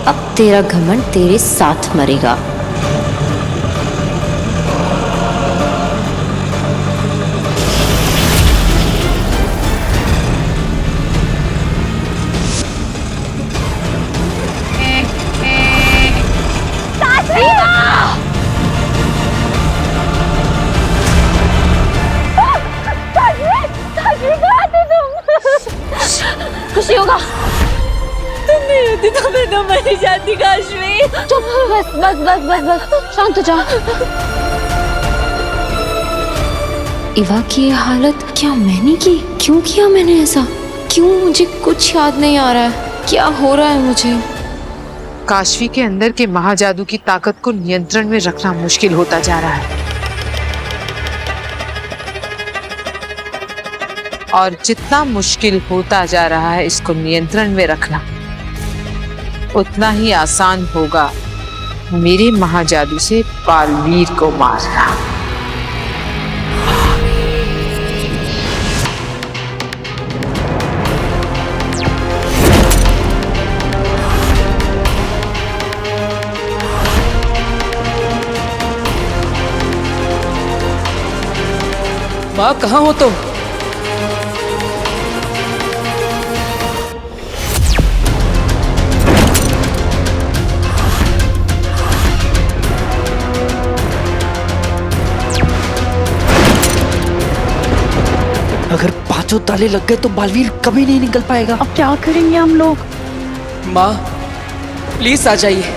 अब तेरा घमंड तेरे साथ मरेगा। खुशी होगा। तुम नहीं होती तो मैं तो मर जाती काशवी। चुप, बस बस बस बस बस, शांत हो जा। इवा की ये हालत क्या मैंने की? क्यों किया मैंने ऐसा? क्यों? मुझे कुछ याद नहीं आ रहा है। क्या हो रहा है मुझे? काशवी के अंदर के महाजादू की ताकत को नियंत्रण में रखना मुश्किल होता जा रहा है, और जितना मुश्किल होता जा रहा है इसको नियंत्रण में रखना, उतना ही आसान होगा मेरे महाजादू से बालवीर को मारना। माँ कहाँ हो तुम? अगर पांचों ताले लग गए तो बालवीर कभी नहीं निकल पाएगा। अब क्या करेंगे हम लोग? माँ प्लीज आ जाइए।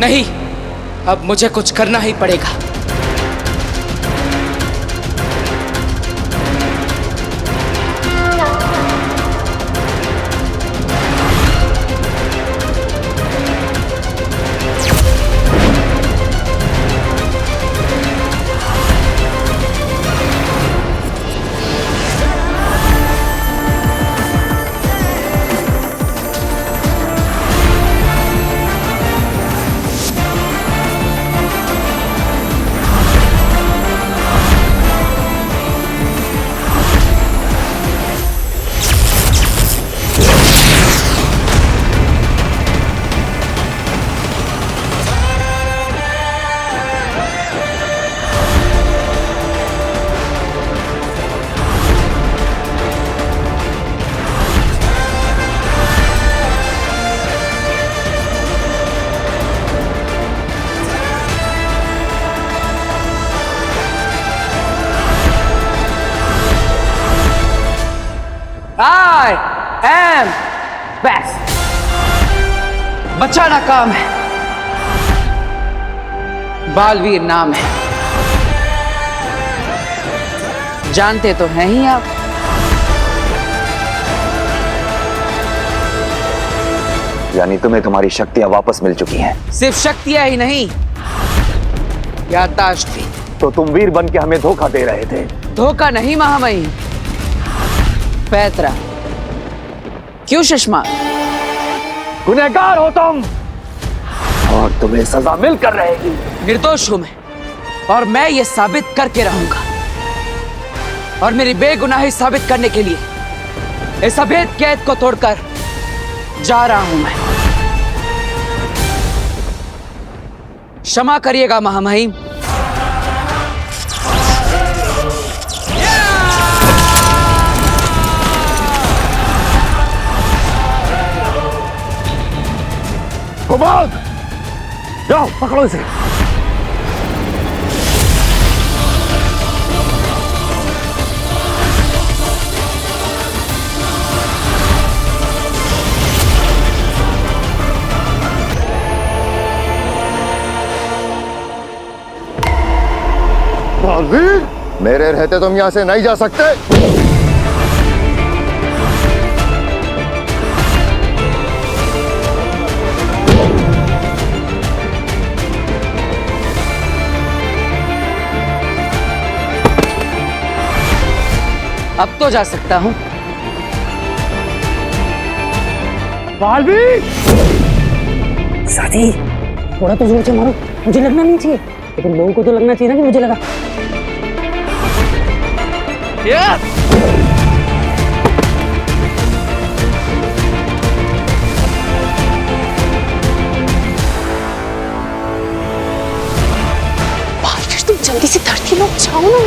नहीं, अब मुझे कुछ करना ही पड़ेगा। I am best। बचाना काम है, बालवीर नाम है। जानते तो हैं ही आप। यानी तुम्हें तुम्हारी शक्तियां वापस मिल चुकी हैं? सिर्फ शक्तियां ही नहीं, याददाश्त भी। तो तुम वीर बन के हमें धोखा दे रहे थे। धोखा नहीं महामहिम, पैतरा। क्यों सुषमा? गुनहगार हो तुम और तुम्हें सजा मिलकर रहेगी। निर्दोष हूं मैं, और मैं ये साबित करके रहूंगा। और मेरी बेगुनाही साबित करने के लिए इस अभेद कैद को तोड़कर जा रहा हूं मैं। क्षमा करिएगा महामहिम। कुमार, जाओ पकड़ो इसे। बालवीर, मेरे रहते तुम यहां से नहीं जा सकते। अब तो जा सकता हूं। बालवीर, साथी थोड़ा तो जोर से मारो, मुझे लगना नहीं चाहिए, लेकिन लोगों को तो लगना चाहिए ना कि मुझे लगा। जल्दी से धरती लोग जाओ ना।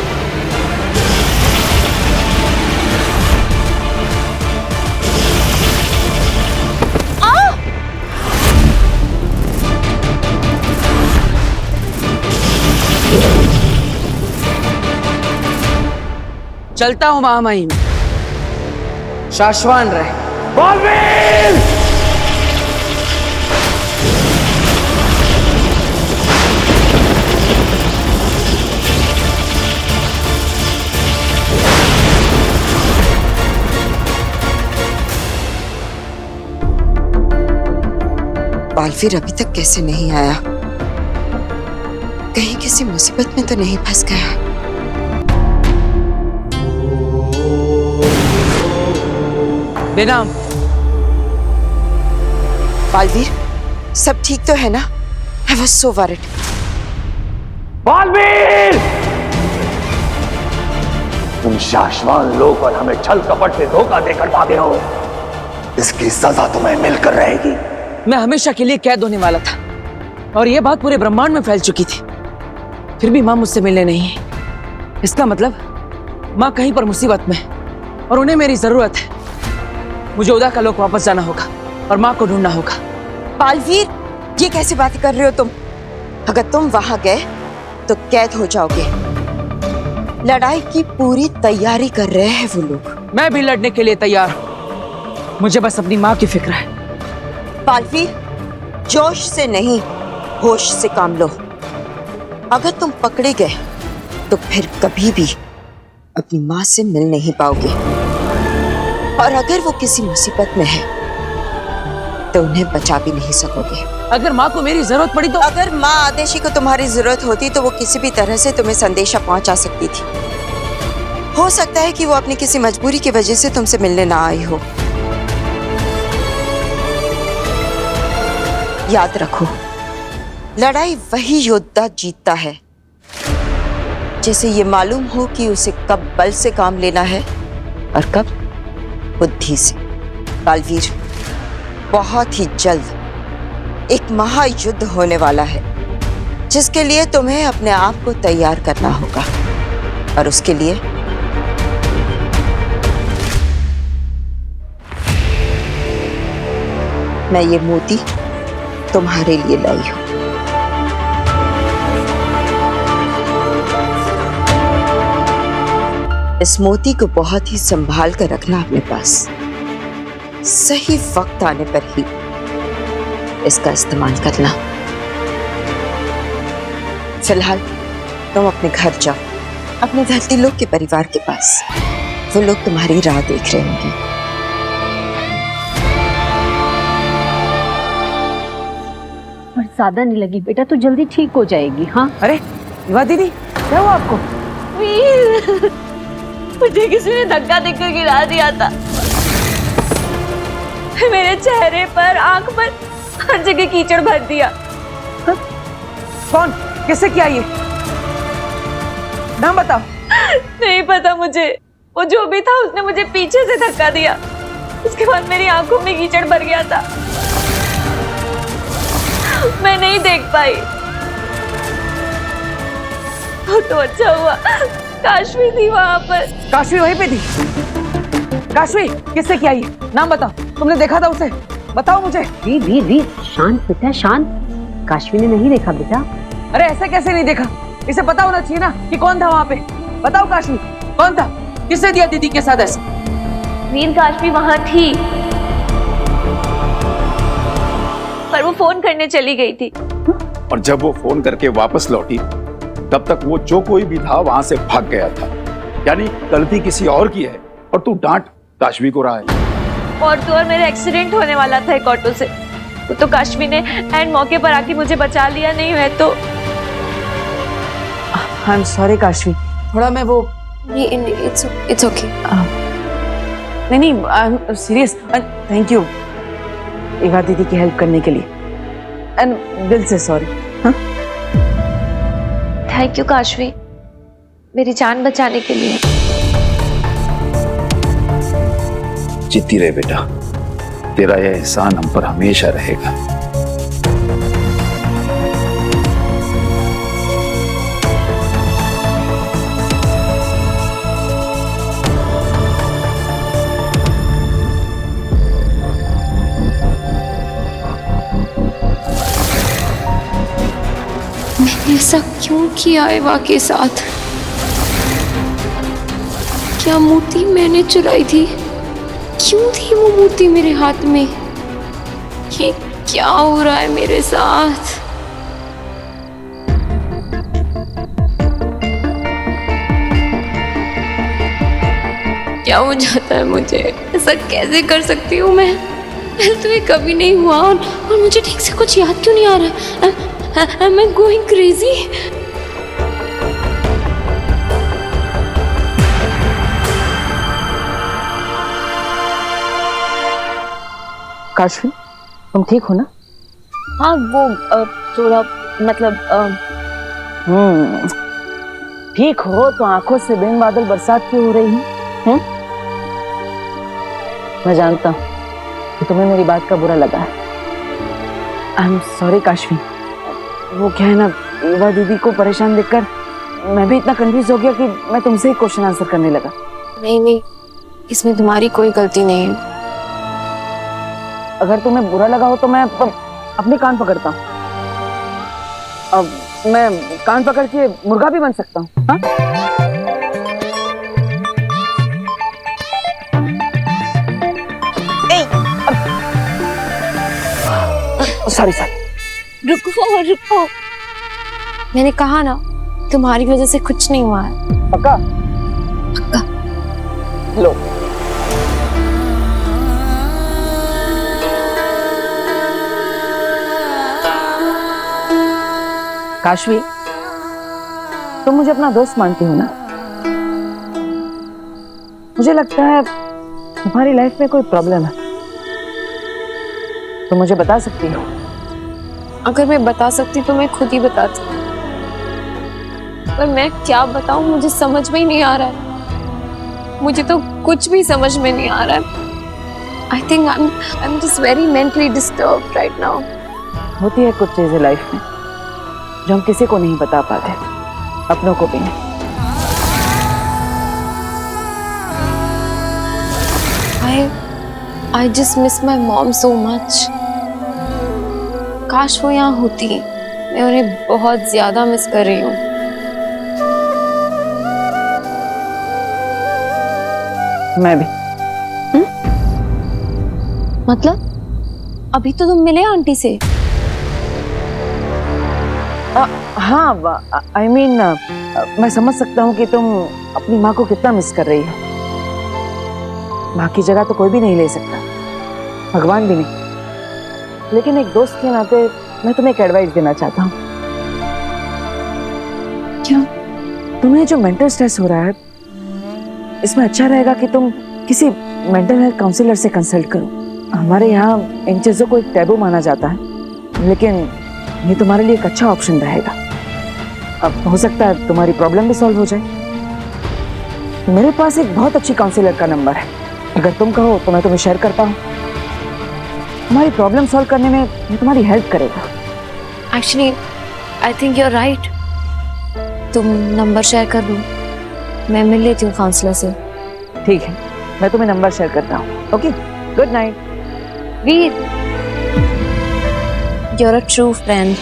चलता हूँ महामहिम, शाश्वान रहे। बालवीर! बालवीर अभी तक कैसे नहीं आया? कहीं किसी मुसीबत में तो नहीं फंस गया? बेनाम। बालवीर, सब ठीक तो है ना? I was so worried. Baalveer! तुम शाश्वान लोग और हमें छल कपट से धोखा देकर भागे हो। इसकी सजा तुम्हें मिलकर रहेगी। मैं हमेशा के लिए कैद होने वाला था और यह बात पूरे ब्रह्मांड में फैल चुकी थी। फिर भी माँ मुझसे मिलने नहीं है। इसका मतलब माँ कहीं पर मुसीबत में और उन्हें मेरी जरूरत है। मुझे उदा का लोक वापस जाना होगा और माँ को ढूंढना होगा। बालवीर, ये कैसी बातें कर रहे हो तुम? अगर तुम वहां गए तो कैद हो जाओगे। लड़ाई की पूरी तैयारी कर रहे हैं वो लोग। मैं भी लड़ने के लिए तैयार हूँ। मुझे बस अपनी माँ की फिक्र है। बालवीर, जोश से नहीं, होश से काम लो। अगर तुम पकड़े गए तो फिर कभी भी अपनी माँ से मिल नहीं पाओगे। और अगर वो किसी मुसीबत में है तो उन्हें बचा भी नहीं सकोगे। अगर माँ को मेरी जरूरत पड़ी तो? अगर माँ आदेशी को तुम्हारी जरूरत होती तो वो किसी भी तरह से तुम्हें संदेशा पहुंचा सकती थी। हो सकता है कि वो अपनी किसी मजबूरी की वजह से तुमसे मिलने ना आई हो। याद रखो, लड़ाई वही योद्धा जीतता है जैसे ये मालूम हो कि उसे कब बल से काम लेना है और कब बुद्धि से। बालवीर, बहुत ही जल्द एक महायुद्ध होने वाला है जिसके लिए तुम्हें अपने आप को तैयार करना होगा। और उसके लिए मैं ये मोती तुम्हारे लिए लाई हूं। इस मोती को बहुत ही संभाल कर रखना अपने पास। सही वक्त आने पर ही इसका इस्तेमाल करना। फिलहाल तुम अपने घर जाओ, अपने धरती लोग के परिवार के पास। वो लोग तुम्हारी राह देख रहे होंगे। और ज्यादा नहीं लगी बेटा, तो जल्दी ठीक हो जाएगी। हाँ अरे विवाह दीदी, क्या हुआ आपको? वीर, मुझे किसी ने धक्का देकर गिरा दिया था। मेरे चेहरे पर, आंख पर, हर जगह कीचड़ भर दिया। कौन, किससे किया ये? नाम बताओ। नहीं पता मुझे। वो जो भी था उसने मुझे पीछे से धक्का दिया। उसके बाद मेरी आंखों में कीचड़ भर गया था। मैं नहीं देख पाई। तो अच्छा हुआ काशवी थी वहां पर। काशवी वहीं पे थी? काशवी, किससे किया ये? नाम बताओ। तुमने देखा था उसे? बताओ मुझे। वीर शांत बेटा, शांत। काशवी ने नहीं देखा बेटा। अरे ऐसे कैसे नहीं देखा? इसे पता होना चाहिए ना कि कौन था वहाँ पे। बताओ काशवी, कौन था? किसने दिया दीदी के साथ ऐसा? वीर, काशवी वहां थी पर वो फोन करने चली गई थी। और जब वो फोन करके वापस लौटी तब तक वो जो कोई भी था वहां से भाग गया था। यानी गलती किसी और की है और तू डांट काशवी को रहा है। और तो और मेरा एक्सीडेंट होने वाला था एक ऑटो से। वो तो काशवी ने एंड मौके पर आके मुझे बचा लिया। नहीं है तो आई एम सॉरी काशवी, थोड़ा मैं वो इट्स ओके। नहीं I am serious. Thank you Eva दीदी की हेल्प करने के लिए एंड दिल से सॉरी। थैंक यू काशवी, मेरी जान बचाने के लिए। जीती रहे बेटा, तेरा यह एहसान हम पर हमेशा रहेगा। ऐसा क्यों किया एवा के साथ? क्या मूर्ति मैंने चुराई थी? क्यों थी वो मूर्ति मेरे हाथ में? ये क्या हो रहा है मेरे साथ? क्या हो जाता है मुझे? ऐसा कैसे कर सकती हूँ मैं? पहले तो ये कभी नहीं हुआ और मुझे ठीक से कुछ याद क्यों नहीं आ रहा? Am I going crazy? Kashvi, तुम ठीक हो ना? हाँ वो थोड़ा मतलब ठीक हो तो आंखों से बिन बादल बरसात क्यों हो रही है? मैं जानता हूँ कि तुम्हें मेरी बात का बुरा लगा है। I am sorry Kashvi. वो क्या है ना, युवा दीदी को परेशान देखकर मैं भी इतना कंफ्यूज हो गया कि मैं तुमसे ही क्वेश्चन आंसर करने लगा। नहीं, इसमें तुम्हारी कोई गलती नहीं है। अगर तुम्हें बुरा लगा हो तो मैं अपने कान पकड़ता हूँ। अब मैं कान पकड़ के मुर्गा भी बन सकता हूँ। हाँ? सॉरी। रुको। मैंने कहा ना, तुम्हारी वजह से कुछ नहीं हुआ है। पक्का? लो। काशवी, तुम मुझे अपना दोस्त मानती हो ना? मुझे लगता है तुम्हारी लाइफ में कोई प्रॉब्लम है। तुम मुझे बता सकती हो? अगर मैं बता सकती तो मैं खुद ही बताती, पर मैं क्या बताऊं, मुझे समझ में ही नहीं आ रहा है। मुझे तो कुछ भी समझ में नहीं आ रहा है। I think I am just very mentally disturbed right now. होती है कुछ चीजें लाइफ में जो हम किसी को नहीं बता पाते, अपनों को भी नहीं। I just miss my mom so much. काश वो यहाँ होती। मैं उन्हें बहुत ज्यादा मिस कर रही हूँ। मैं भी। मतलब अभी तो तुम मिले आंटी से? हाँ, आई मीन मैं समझ सकता हूँ कि तुम अपनी माँ को कितना मिस कर रही हो। माँ की जगह तो कोई भी नहीं ले सकता, भगवान भी नहीं। लेकिन एक दोस्त के नाते मैं तुम्हें एक एडवाइस देना चाहता हूँ। क्या? तुम्हें जो मेंटल स्ट्रेस हो रहा है, इसमें अच्छा रहेगा कि तुम किसी मेंटल हेल्थ काउंसलर से कंसल्ट करो। हमारे यहाँ इन चीजों को एक टैबू माना जाता है, लेकिन ये तुम्हारे लिए एक अच्छा ऑप्शन रहेगा। अब हो सकता है तुम्हारी प्रॉब्लम भी सॉल्व हो जाए। मेरे पास एक बहुत अच्छी काउंसलर का नंबर है, अगर तुम कहो तो मैं तुम्हें शेयर करता हूँ। तुम्हारी प्रॉब्लम सॉल्व करने में ये तुम्हारी हेल्प करेगा। Actually I think you are right. तुम नंबर शेयर कर दो, मैं मिल लेती हूँ काउंसलर से। ठीक है, मैं तुम्हें नंबर शेयर करता हूँ। Okay, good night. Veer, you are a true friend.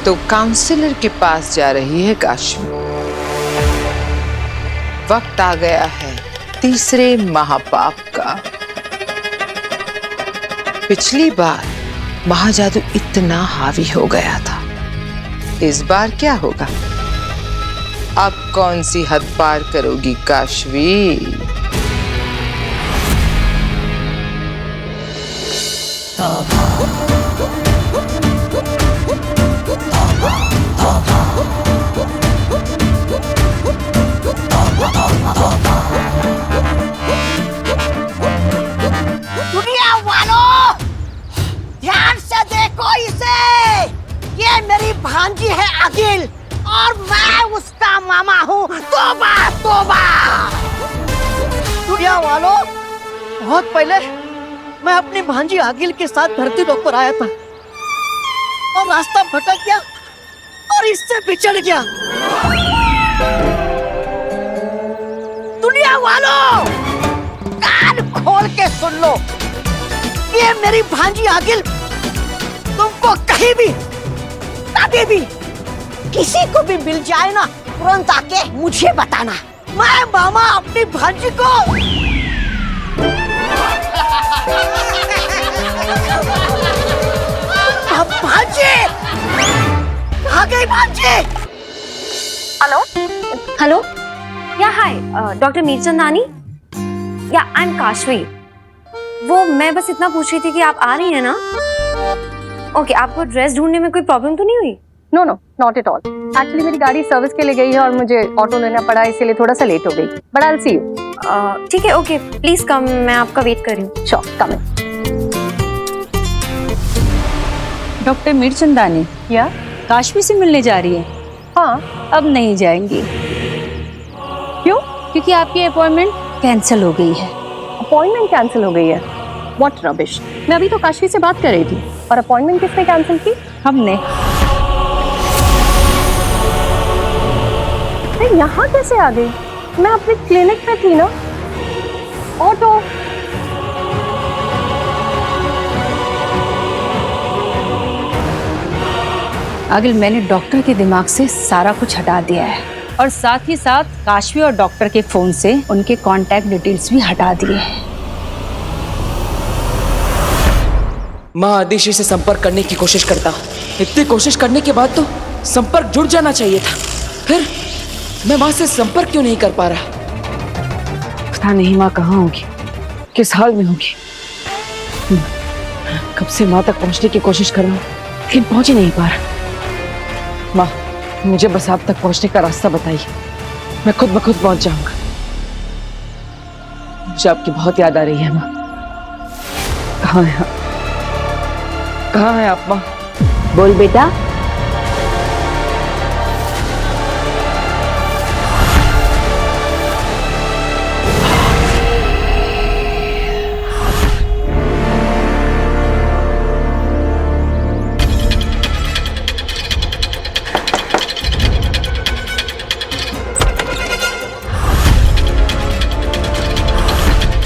तो काउंसलर के पास जा रही है काशवी। वक्त आ गया है तीसरे महापाप का। पिछली बार महाजादू इतना हावी हो गया था, इस बार क्या होगा? अब कौन सी हद पार करोगी काशवी? दुनिया वालों, ध्यान से देखो इसे। ये मेरी भांजी है अगिल और मैं उसका मामा हूँ। तोबा तोबा। दुनिया वालों, बहुत पहले मैं अपनी भांजी अगिल के साथ धरती लोक पर आया था और रास्ता भटक गया और इससे बिछड़ गया। वालों, कान खोल के सुन लो। ये मेरी भांजी आगिल तुमको कहीं भी कभी भी किसी को भी मिल जाए ना, तुरंत आके मुझे बताना। मैं मामा अपनी भांजी को भांजी आ गई भांजी। हेलो हेलो, या हाय डॉक्टर मीरचंदानी, या आई एम काशवी। वो मैं बस इतना पूछ रही थी कि आप आ रही हैं ना? ओके, आपको ड्रेस ढूंढने में कोई प्रॉब्लम तो नहीं हुई? No no, not at all. Actually मेरी गाड़ी सर्विस के लिए गई है और मुझे ऑटो लेना पड़ा, इसीलिए थोड़ा सा लेट हो गई। But I will see you. ठीक है, ओके, प्लीज कम, मैं आपका वेट कर रही हूँ। श्योर, कम इन। डॉक्टर मीरचंदानी, या काशवी से मिलने जा रही है? हाँ, अब नहीं जाएंगी। क्यों? क्योंकि आपकी अपॉइंटमेंट कैंसिल हो गई है। अपॉइंटमेंट कैंसिल हो गई है? What rubbish. मैं अभी तो काशवी से बात कर रही थी। और अपॉइंटमेंट किसने कैंसिल की? हमने। यहाँ कैसे आ गई? मैं अपने क्लिनिक में थी ना। ऑटो। अगिल, मैंने डॉक्टर के दिमाग से सारा कुछ हटा दिया है और साथ ही साथ काशवी और डॉक्टर के फोन से उनके कांटेक्ट डिटेल्स भी हटा दिए हैं। माँ आदिशि से संपर्क करने की कोशिश करता। इतनी कोशिश करने के बाद तो संपर्क जुड़ जाना चाहिए था। फिर मैं माँ से संपर्क क्यों नहीं कर पा रहा? पता नहीं माँ कहाँ होगी, किस हाल में होगी। कब से माँ तक पहुँचने की कोशिश कर रहा हूँ, लेकिन पहुँच ही नहीं पा रहा। माँ, मुझे बस आप तक पहुँचने का रास्ता बताइए, मैं खुद ब खुद पहुँच जाऊंगा। मुझे आपकी बहुत याद आ रही है माँ। कहाँ है आप? कहाँ है आप माँ? बोल बेटा।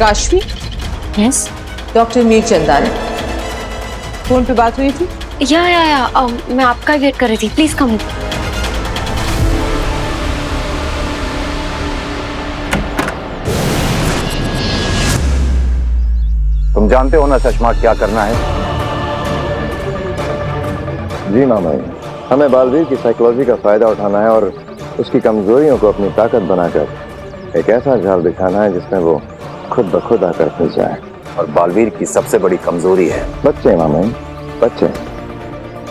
Kashvi? Yes doctor Mirchandani, phone पे बात हुई थी? या मैं आपका वेट कर रही थी। Please come. तुम जानते हो ना चश्मा क्या करना है? जी मामा, हमें बालवीर की साइकोलॉजी का फायदा उठाना है और उसकी कमजोरियों को अपनी ताकत बनाकर एक ऐसा जाल बिछाना है जिसमें वो खुद ब खुद आकर फंस जाए। और बालवीर की सबसे बड़ी कमजोरी है बच्चे मामा, बच्चे।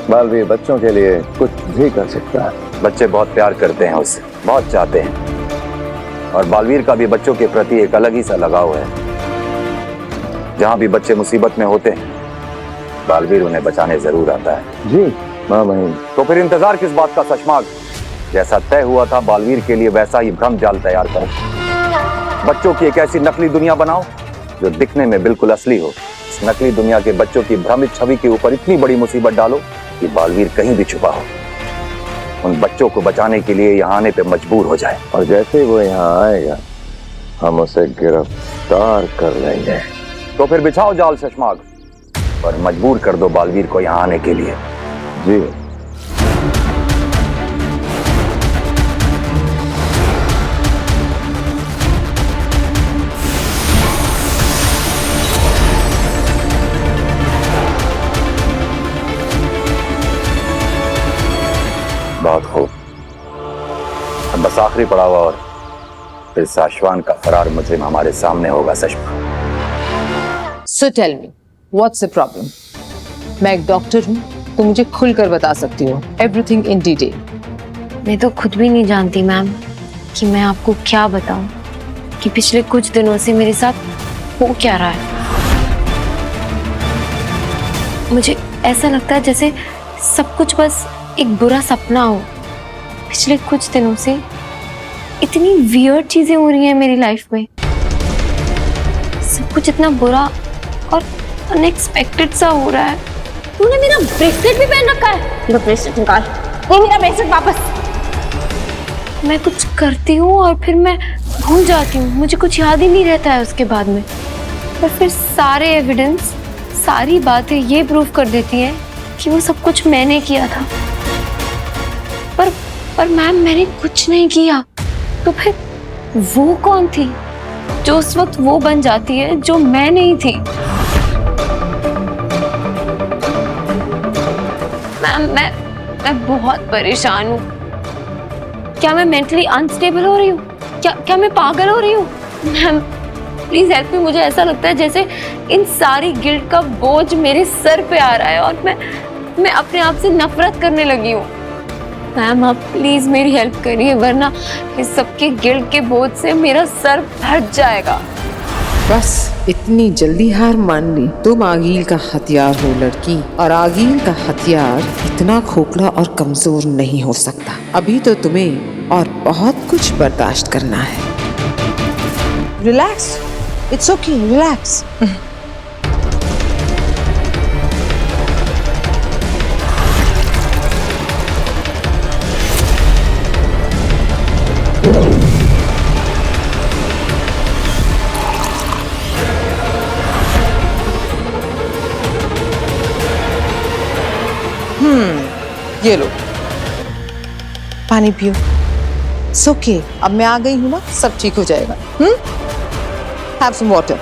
बालवीर बच्चों के लिए कुछ भी कर सकता है। बच्चे बहुत प्यार करते हैं उससे, बहुत चाहते हैं। और बालवीर का भी बच्चों के प्रति एक अलग ही सा लगाव है। जहाँ भी बच्चे मुसीबत में होते हैं, बालवीर उन्हें बचाने जरूर आता है। जी मामा। तो फिर इंतजार किस बात का सशमाग? जैसा तय हुआ था बालवीर के लिए वैसा ही भ्रम जाल तैयार करो। बच्चों की एक ऐसी नकली दुनिया बनाओ जो दिखने में बिल्कुल असली हो। इस नकली दुनिया के बच्चों की भ्रमित छवि के ऊपर इतनी बड़ी मुसीबत डालो कि बालवीर कहीं भी छुपा हो, उन बच्चों को बचाने के लिए यहाँ आने पे मजबूर हो जाए। और जैसे वो यहाँ आएगा, हम उसे गिरफ्तार कर लेंगे। तो फिर बिछाओ जाल शशमाग और मजबूर कर दो बालवीर को यहाँ आने के लिए। जी। बहुत खूब। अब बस आखिरी पड़ाव और फिर साशवान का फरार मुजरिम हमारे सामने होगा। Sushma, so tell me, what's the problem? मैं एक डॉक्टर हूँ, तो मुझे खुलकर बता सकती हो एवरीथिंग इन डिटेल। मैं तो खुद भी नहीं जानती मैम कि मैं आपको क्या बताऊं कि पिछले कुछ दिनों से मेरे साथ हो क्या रहा है। मुझे ऐसा लगता है जैसे सब कुछ बस एक बुरा सपना हो। पिछले कुछ दिनों से इतनी वियर्ड चीजें हो रही हैं मेरी लाइफ में। सब कुछ इतना बुरा और अनएक्सपेक्टेड सा हो रहा है। तूने मेरा ब्रेसलेट भी पहन रखा है। मेरा ब्रेसलेट निकाल। ये मेरा ब्रेसलेट वापस। मैं कुछ करती हूँ और फिर मैं भूल जाती हूँ, मुझे कुछ याद ही नहीं रहता है उसके बाद में। और फिर सारे एविडेंस, सारी बातें ये प्रूव कर देती हैं कि वो सब कुछ मैंने किया था। पर मैम मैंने कुछ नहीं किया। तो फिर वो कौन थी जो उस वक्त वो बन जाती है जो मैं नहीं थी? मैम मैं बहुत परेशान हूँ। क्या मैं मेंटली अनस्टेबल हो रही हूँ? क्या मैं पागल हो रही हूँ? Ma'am please help me. मुझे ऐसा लगता है जैसे इन सारी गिल्ट का बोझ मेरे सर पे आ रहा है और मैं अपने आप से नफरत करने लगी हूँ। मैम आप प्लीज मेरी हेल्प करिए, वरना इस सबके गिल्ट के बोझ से मेरा सर फट जाएगा। बस इतनी जल्दी हार मान ली? तुम आगील का हथियार हो लड़की, और आगील का हथियार इतना खोखला और कमजोर नहीं हो सकता। अभी तो तुम्हें और बहुत कुछ बर्दाश्त करना है। Relax, it's okay, relax. ये लो पानी पियो। ओके, अब मैं आ गई हूँ ना, सब ठीक हो जाएगा। Have some water.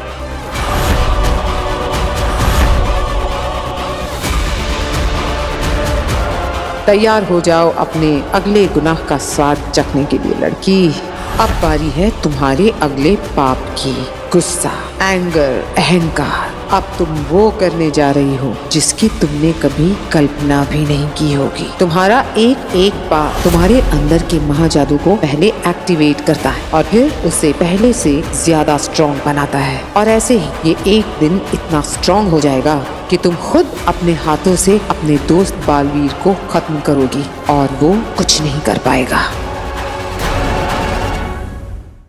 तैयार हो जाओ अपने अगले गुनाह का स्वाद चखने के लिए लड़की। अब बारी है तुम्हारे अगले पाप की। गुस्सा, एंगर, अहंकार। अब तुम वो करने जा रही हो जिसकी तुमने कभी कल्पना भी नहीं की होगी। तुम्हारा एक एक पाप तुम्हारे अंदर के महाजादू को पहले एक्टिवेट करता है और फिर उसे पहले से ज्यादा स्ट्रॉन्ग बनाता है। और ऐसे ही ये एक दिन इतना स्ट्रॉन्ग हो जाएगा कि तुम खुद अपने हाथों से अपने दोस्त बालवीर को खत्म करोगी और वो कुछ नहीं कर पाएगा।